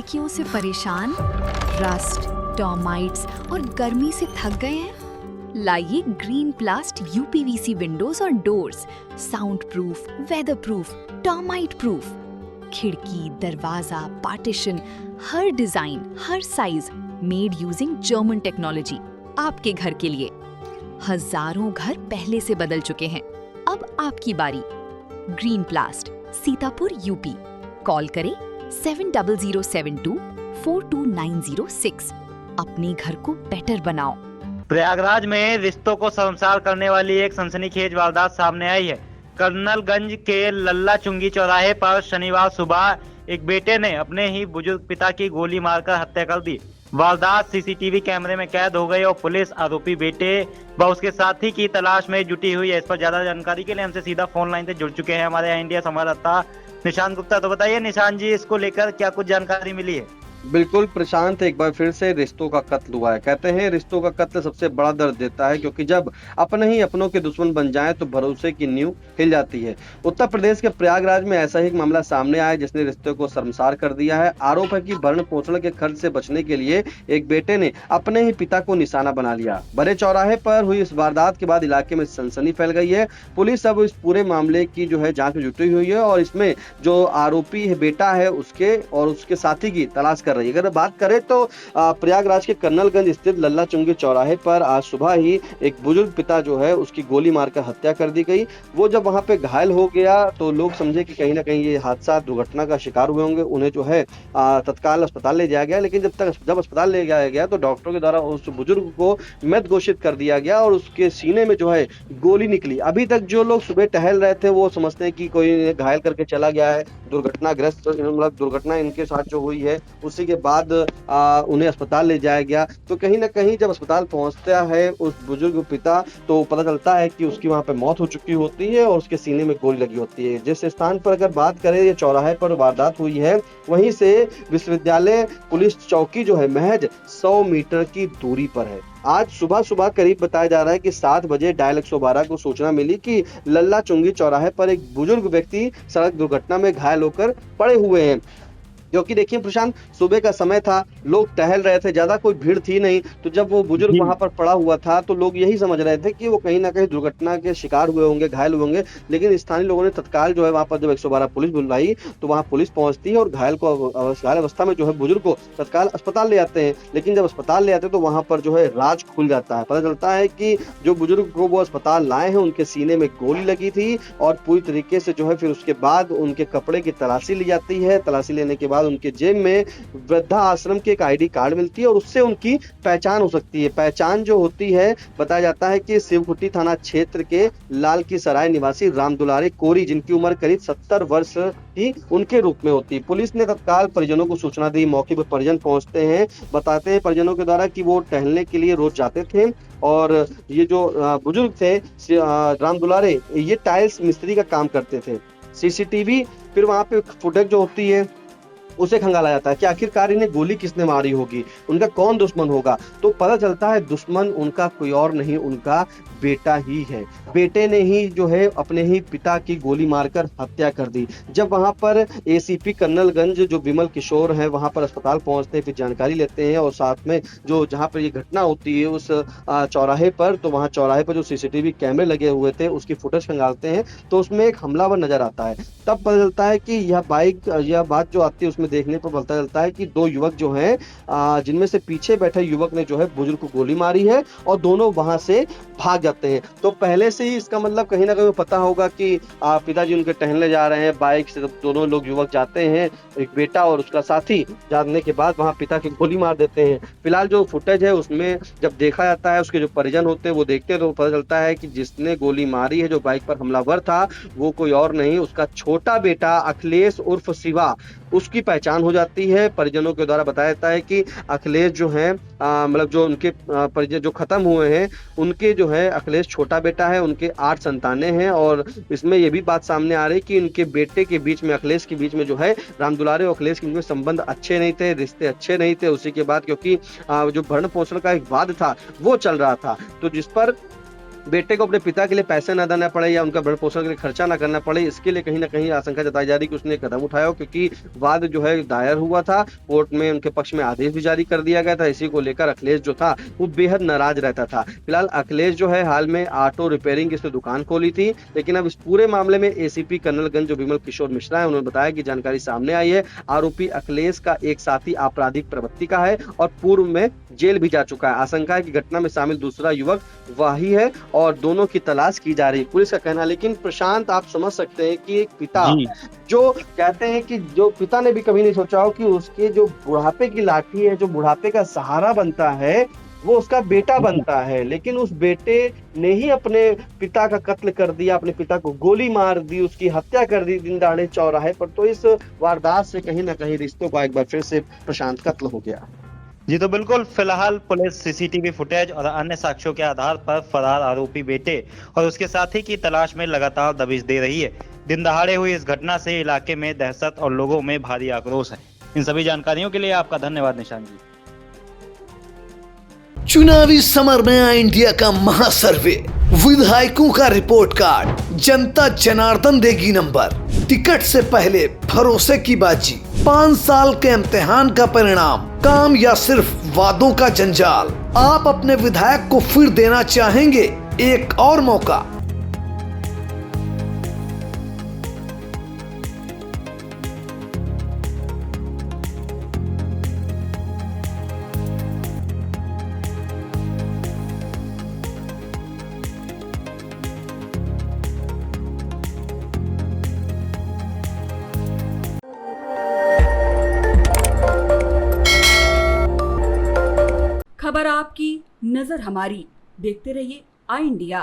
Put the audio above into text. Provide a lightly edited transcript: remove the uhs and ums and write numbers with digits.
लड़कियों से परेशान, रस्ट, टर्माइट्स और गर्मी से थक गए हैं? लाइए ग्रीन प्लास्ट यूपीवीसी विंडोज और doors, sound proof, weather proof, termite proof. खिड़की, दरवाजा, पार्टीशन, हर डिजाइन, हर size, made using German technology, आपके घर के लिए। हजारों घर पहले से बदल चुके हैं, अब आपकी बारी। Green प्लास्ट, Sitapur, UP. कॉल करें 7072422906। अपने घर को बेटर बनाओ। प्रयागराज में रिश्तों को शर्मसार करने वाली एक सनसनीखेज वारदात सामने आई है। कर्नलगंज के लल्ला चुंगी चौराहे पर शनिवार सुबह एक बेटे ने अपने ही बुजुर्ग पिता की गोली मारकर हत्या कर दी। वारदात सीसीटीवी कैमरे में कैद हो गई और पुलिस आरोपी बेटे व उसके साथी की तलाश में जुटी हुई है। इस पर ज्यादा जानकारी के लिए हमसे सीधा फोन लाइन से जुड़ चुके हैं हमारे इंडिया संवाददाता निशांत गुप्ता। तो बताइए निशांत जी, इसको लेकर क्या कुछ जानकारी मिली है? बिल्कुल प्रशांत, एक बार फिर से रिश्तों का कत्ल हुआ है। कहते हैं रिश्तों का कत्ल सबसे बड़ा दर्द देता है, क्योंकि जब अपने ही अपनों के दुश्मन बन जाएं तो भरोसे की नींव हिल जाती है। उत्तर प्रदेश के प्रयागराज में ऐसा ही एक मामला सामने आया जिसने रिश्ते को शर्मसार कर दिया है। आरोप है कि भरण पोषण के खर्च से बचने के लिए एक बेटे ने अपने ही पिता को निशाना बना लिया। बड़े चौराहे पर हुई इस वारदात के बाद इलाके में सनसनी फैल गई है। पुलिस अब इस पूरे मामले की जांच में जुटी हुई है और इसमें जो आरोपी है बेटा है उसके और उसके साथी की तलाश कर रही है। अगर बात करें तो प्रयागराज के कर्नलगंज स्थित लल्ला चुंगी चौराहे पर आज सुबह ही एक बुजुर्ग पिता उसकी गोली मारकर हत्या कर दी गई। वो जब वहां पे घायल हो गया तो लोग समझे कि कहीं ना कहीं ये हादसा दुर्घटना का शिकार हुए होंगे। उन्हें तत्काल अस्पताल ले जाया गया, लेकिन जब अस्पताल ले जाया गया तो डॉक्टरों के द्वारा उस बुजुर्ग को मृत घोषित कर दिया गया और उसके सीने में गोली निकली। अभी तक जो लोग सुबह टहल रहे थे वो समझते हैं कि कोई घायल करके चला गया है, दुर्घटनाग्रस्त मतलब दुर्घटना इनके साथ जो हुई है उसी के बाद उन्हें अस्पताल ले जाया गया। तो कहीं ना कहीं जब अस्पताल पहुंचता है उस बुजुर्ग पिता तो पता चलता है कि उसकी वहां पे मौत हो चुकी होती है और उसके सीने में गोली लगी होती है। जिस स्थान पर अगर बात करें ये चौराहे पर वारदात हुई है वहीं से विश्वविद्यालय पुलिस चौकी महज 100 मीटर की दूरी पर है। आज सुबह करीब बताया जा रहा है कि 7 बजे डायल 112 को सूचना मिली कि लल्ला चुंगी चौराहे पर एक बुजुर्ग व्यक्ति सड़क दुर्घटना में घायल होकर पड़े हुए हैं। क्योंकि देखिए प्रशांत, सुबह का समय था, लोग टहल रहे थे, ज्यादा कोई भीड़ थी नहीं। तो जब वो बुजुर्ग वहां पर पड़ा हुआ था तो लोग यही समझ रहे थे कि वो कहीं ना कहीं दुर्घटना के शिकार हुए होंगे, घायल हुए होंगे। लेकिन स्थानीय लोगों ने तत्काल वहां पर जब 112 पुलिस बुलाई तो वहां पुलिस पहुंचती है और घायल अवस्था में बुजुर्ग को तत्काल अस्पताल ले आते हैं। लेकिन जब अस्पताल ले आते हैं तो वहां पर राज खुल जाता है। पता चलता है कि जो बुजुर्ग को वो अस्पताल लाए हैं उनके सीने में गोली लगी थी और पूरी तरीके से फिर उसके बाद उनके कपड़े की तलाशी ली जाती है। तलाशी लेने के बाद उनके जेब में वृद्धा आश्रम की एक आईडी कार्ड मिलती है और उससे उनकी पहचान हो सकती है। पहचान होती है, बताया जाता है कि शिवकुटी थाना क्षेत्र के लाल की सराय निवासी राम दुलारे कोरी, जिनकी उम्र करीब 70 वर्ष ही उनके रूप में होती है। पुलिस ने तत्काल परिजनों को सूचना दी। मौके पर परिजन पहुंचते हैं, बताते हैं परिजनों के द्वारा कि वो टहलने के लिए रोज जाते थे और ये जो बुजुर्ग थे राम दुलारे, ये टाइल्स मिस्त्री का काम करते थे। सीसीटीवी फिर वहां पे फुटेज होती है उसे खंगाला जाता है कि आखिरकार इन्हें गोली किसने मारी होगी, उनका कौन दुश्मन होगा। तो पता चलता है दुश्मन उनका कोई और नहीं, उनका बेटा ही है। बेटे ने ही अपने ही पिता की गोली मारकर हत्या कर दी। जब वहां पर एसीपी कर्नलगंज विमल किशोर हैं वहां पर अस्पताल पहुंचते हैं, फिर जानकारी लेते हैं और साथ में जहां पर ये घटना होती है उस चौराहे पर, तो वहां चौराहे पर जो सीसीटीवी कैमरे लगे हुए थे उसकी फुटेज खंगालते हैं तो उसमें एक हमलावर नजर आता है। तब पता चलता है कि यह बात जो आती है उसमें देखने पर पता चलता है कि 2 युवक जिनमें से पीछे बैठे युवक ने बुजुर्ग को गोली मारी है और दोनों वहां से भाग जाते हैं। तो पहले से ही इसका मतलब कहीं ना कहीं पता होगा कि पिताजी उनके टहलने जा रहे हैं, बाइक से दोनों लोग युवक जाते हैं, एक बेटा और उसका साथी। जानने के बाद वहां पिता की गोली मार देते हैं। फिलहाल जो फुटेज है उसमें जब देखा जाता है, उसके जो परिजन होते हैं वो देखते हैं तो पता चलता है कि जिसने गोली मारी है, जो बाइक पर हमलावर था, वो कोई और नहीं, उसका छोटा बेटा अखिलेश उर्फ शिवा, उसकी पहचान हो जाती है। परिजनों के द्वारा बताया जाता है कि अखिलेश मतलब जो उनके परिजन जो खत्म हुए हैं उनके अखिलेश छोटा बेटा है, उनके 8 संतानें हैं। और इसमें यह भी बात सामने आ रही कि उनके बेटे के बीच में, अखिलेश के बीच में राम दुलारे और अखिलेश के बीच में संबंध अच्छे नहीं थे, रिश्ते अच्छे नहीं थे। उसी के बाद क्योंकि जो भरण पोषण का एक वाद था वो चल रहा था, तो जिस पर बेटे को अपने पिता के लिए पैसे न देना पड़े या उनका भरण पोषण के लिए खर्चा न करना पड़े, इसके लिए कहीं ना कहीं आशंका जताई जा रही कि उसने कदम उठाया हो, क्योंकि वाद जो है दायर हुआ था, कोर्ट में उनके पक्ष में आदेश भी जारी कर दिया गया था। इसी को लेकर अखिलेश जो था वो बेहद नाराज रहता था। फिलहाल अखिलेश जो है हाल में ऑटो रिपेयरिंग की इसने दुकान खोली थी, लेकिन अब इस पूरे मामले में एसीपी कर्नलगंज जो विमल किशोर मिश्रा है उन्होंने बताया कि जानकारी सामने आई है, आरोपी अखिलेश का एक साथी आपराधिक प्रवृत्ति का है और पूर्व में जेल भी जा चुका है। आशंका है कि घटना में शामिल दूसरा युवक वही है और दोनों की तलाश की जा रही है, पुलिस का कहना है। लेकिन प्रशांत, आप समझ सकते हैं कि एक पिता जो कहते हैं कि जो पिता ने भी कभी नहीं सोचा हो कि उसके जो बुढ़ापे की लाठी है, जो बुढ़ापे का सहारा बनता है, वो उसका बेटा बनता है, लेकिन उस बेटे ने ही अपने पिता का कत्ल कर दिया, अपने पिता को गोली मार दी, उसकी हत्या कर दी दिन दहाड़े चौराहे पर। तो इस वारदात से कहीं ना कहीं रिश्तों का एक बार फिर से प्रशांत कत्ल हो गया। जी तो बिल्कुल, फिलहाल पुलिस सीसीटीवी फुटेज और अन्य साक्ष्यों के आधार पर फरार आरोपी बेटे और उसके साथी की तलाश में लगातार दबिश दे रही है। दिन दहाड़े हुई इस घटना से इलाके में दहशत और लोगों में भारी आक्रोश है। इन सभी जानकारियों के लिए आपका धन्यवाद निशान जी। चुनावी समर में आया इंडिया का महासर्वे, विधायकों का रिपोर्ट कार्ड, जनता जनार्दन देगी नंबर, टिकट से पहले भरोसे की बाजी, 5 साल के इम्तिहान का परिणाम, काम या सिर्फ वादों का जंजाल। आप अपने विधायक को फिर देना चाहेंगे एक और मौका? खबर आपकी, नजर हमारी। देखते रहिए आई इंडिया।